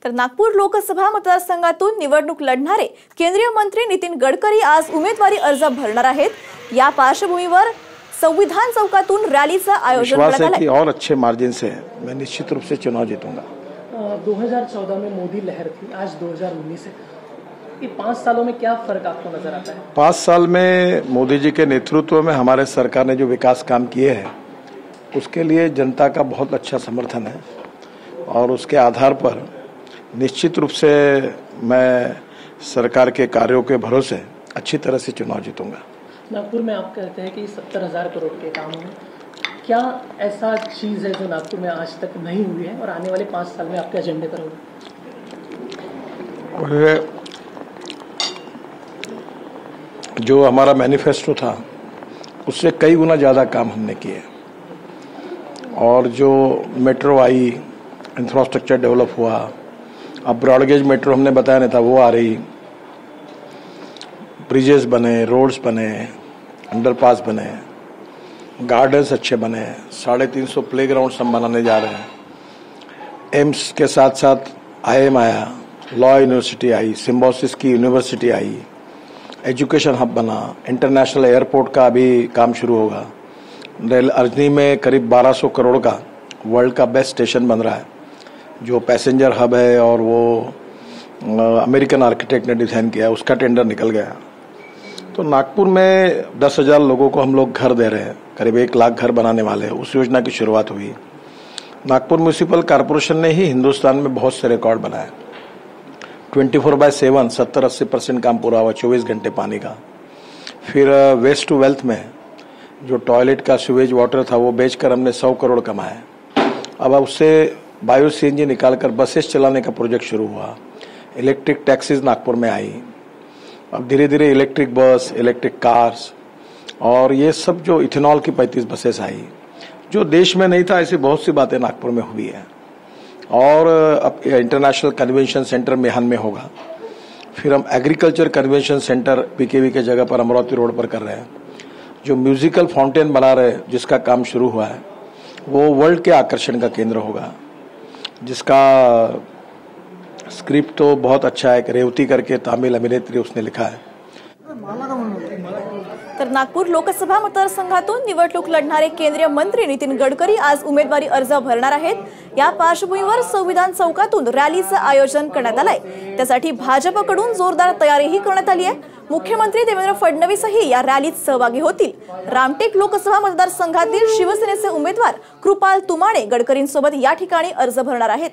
तर नागपूर लोकसभा मतदारसंघातून निवडणूक लढणारे केंद्रीय मंत्री नितीन गडकरी आज उमेदवारी अर्ज भरणार आहेत। या पार्श्वभूमीवर संविधान चौकातून रॅलीचं आयोजन करण्यात आलं है। और अच्छे मार्जिन से मैं निश्चित रूप से चुनाव जीतूंगा। 2014 में मोदी लहर थी, आज 2019 है। ये 5 सालों में क्या फर्क आपको नजर आता है? 5 साल में मोदी जी के नेतृत्व में हमारे सरकार ने जो विकास काम किए हैं उसके लिए जनता का बहुत अच्छा समर्थन है और उसके आधार पर निश्चित रूप से मैं सरकार के कार्यों के भरोसे अच्छी तरह से चुनाव जीतूंगा। नागपुर में आप कहते हैं कि 70,000 करोड़ के काम हुए, क्या ऐसा चीज़ है जो नागपुर में आज तक नहीं हुई है और आने वाले 5 साल में आपके एजेंडे पर होगी? जो हमारा मैनिफेस्टो था उससे कई गुना ज़्यादा काम हमने किए और जो मेट्रो आई, इंफ्रास्ट्रक्चर डेवलप हुआ, अब ब्रॉडगेज मेट्रो हमने बताया नहीं था वो आ रही, ब्रिजेस बने, रोड्स बने, अंडरपास बने, गार्डन्स अच्छे बने, 350 प्लेग्राउंड्स हम बनाने जा रहे हैं। एम्स के साथ साथ IIM आया, लॉ यूनिवर्सिटी आई, सिम्बोसिस की यूनिवर्सिटी आई, एजुकेशन हब बना, इंटरनेशनल एयरपोर्ट का अभी काम शुरू होगा। रेल अर्जनी में करीब 1200 करोड़ का वर्ल्ड का बेस्ट स्टेशन बन रहा है जो पैसेंजर हब है और वो अमेरिकन आर्किटेक्ट ने डिज़ाइन किया है, उसका टेंडर निकल गया। तो नागपुर में 10,000 लोगों को हम लोग घर दे रहे हैं, करीब 1 लाख घर बनाने वाले हैं। उस योजना की शुरुआत हुई। नागपुर म्यूनिसिपल कॉरपोरेशन ने ही हिंदुस्तान में बहुत से रिकॉर्ड बनाए। 24/7 70-80% काम पूरा हुआ, 24 घंटे पानी का। फिर वेस्ट टू वेल्थ में जो टॉयलेट का सीवेज वाटर था वो बेचकर हमने 100 करोड़ कमाए। अब उससे बायो CNG निकालकर बसेस चलाने का प्रोजेक्ट शुरू हुआ। इलेक्ट्रिक टैक्सीज नागपुर में आई। अब धीरे धीरे इलेक्ट्रिक बस, इलेक्ट्रिक कार्स और ये सब जो इथेनॉल की 35 बसेस आई, जो देश में नहीं था। ऐसी बहुत सी बातें नागपुर में हुई है। और अब इंटरनेशनल कन्वेंशन सेंटर मेहन में होगा। फिर हम एग्रीकल्चर कन्वेंशन सेंटर PKV के जगह पर अमरावती रोड पर कर रहे हैं। जो म्यूजिकल फाउंटेन बना रहे हैं जिसका काम शुरू हुआ है वो वर्ल्ड के आकर्षण का केंद्र होगा, जिसका स्क्रिप्ट तो बहुत अच्छा है। रेवती करके तमिल अभिनेत्री उसने लिखा है। तर नागपूर लोकसभा मतदारसंघातून निवडणूक लढणारे केंद्रीय मंत्री नितीन गडकरी आज उमेदवारी अर्ज भरणार आहेत। या पार्श्वभूमीवर संविधान चौकातून रॅलीचं आयोजन करण्यात आलंय। त्यासाठी भाजपकडून जोरदार तयारीही करण्यात आली आहे। मुख्यमंत्री देवेंद्र फडणवीसही या रॅलीत सहभागी होतील। रामटेक लोकसभा मतदारसंघातील शिवसेनेचे उमेदवार कृपाल तुमाणे गडकरींसोबत या ठिकाणी अर्ज भरणार आहेत।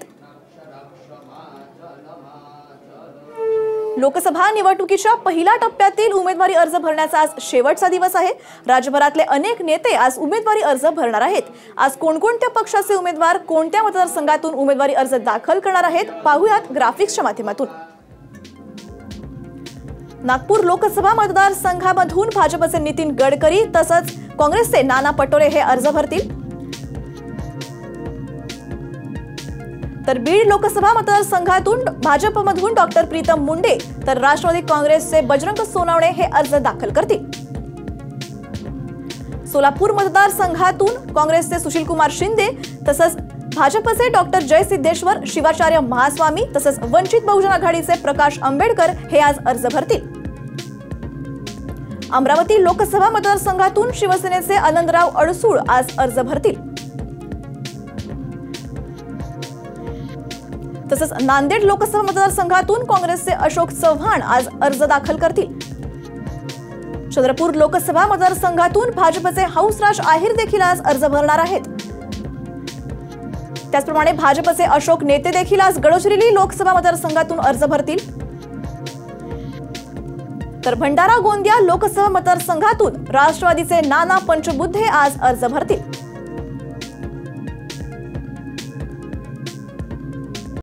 लोकसभा निवडणुकीच्या पहिल्या टप्प्यातील उमेदवारी अर्ज भरण्याचा आज शेवटचा दिवस आहे। राज्यभरातले अनेक नेते आज उमेदवारी अर्ज भरणार आहेत। आज कोणकोणत्या पक्षाचे उमेदवार कोणत्या मतदारसंघातून उमेदवारी अर्ज दाखल करणार आहेत पाहूयात ग्राफिक्सच्या माध्यमातून। नागपूर लोकसभा मतदारसंघामधून भाजपचे नितीन गडकरी तसंच काँग्रेसचे नाना पटोले हे अर्ज भरतील। तर बीड लोकसभा मतदारसंघातून भाजपमधून डॉक्टर प्रीतम मुंडे तर राष्ट्रवादी काँग्रेसचे बजरंग सोनवणे हे अर्ज दाखल करतील। सोलापूर मतदारसंघातून काँग्रेसचे सुशीलकुमार शिंदे तसंच भाजपचे डॉक्टर जय सिद्धेश्वर, शिवाचार्य महास्वामी तसंच वंचित बहुजन आघाडीचे प्रकाश आंबेडकर हे आज अर्ज भरतील। अमरावती लोकसभा मतदारसंघातून शिवसेनेचे आनंदराव अडसूळ आज अर्ज भरतील। तसंच नांदेड लोकसभा मतदारसंघातून काँग्रेसचे अशोक चव्हाण आज अर्ज दाखल करतील। चंद्रपूर लोकसभा मतदारसंघातून भाजपचे हंसराज आहिर देखील आज अर्ज भरणार आहेत। त्याचप्रमाणे भाजपचे अशोक नेते देखील आज गडचिरोली लोकसभा मतदारसंघातून अर्ज भरतील। तर भंडारा गोंदिया लोकसभा मतदारसंघातून राष्ट्रवादीचे नाना पंचबुद्धे आज अर्ज भरतील।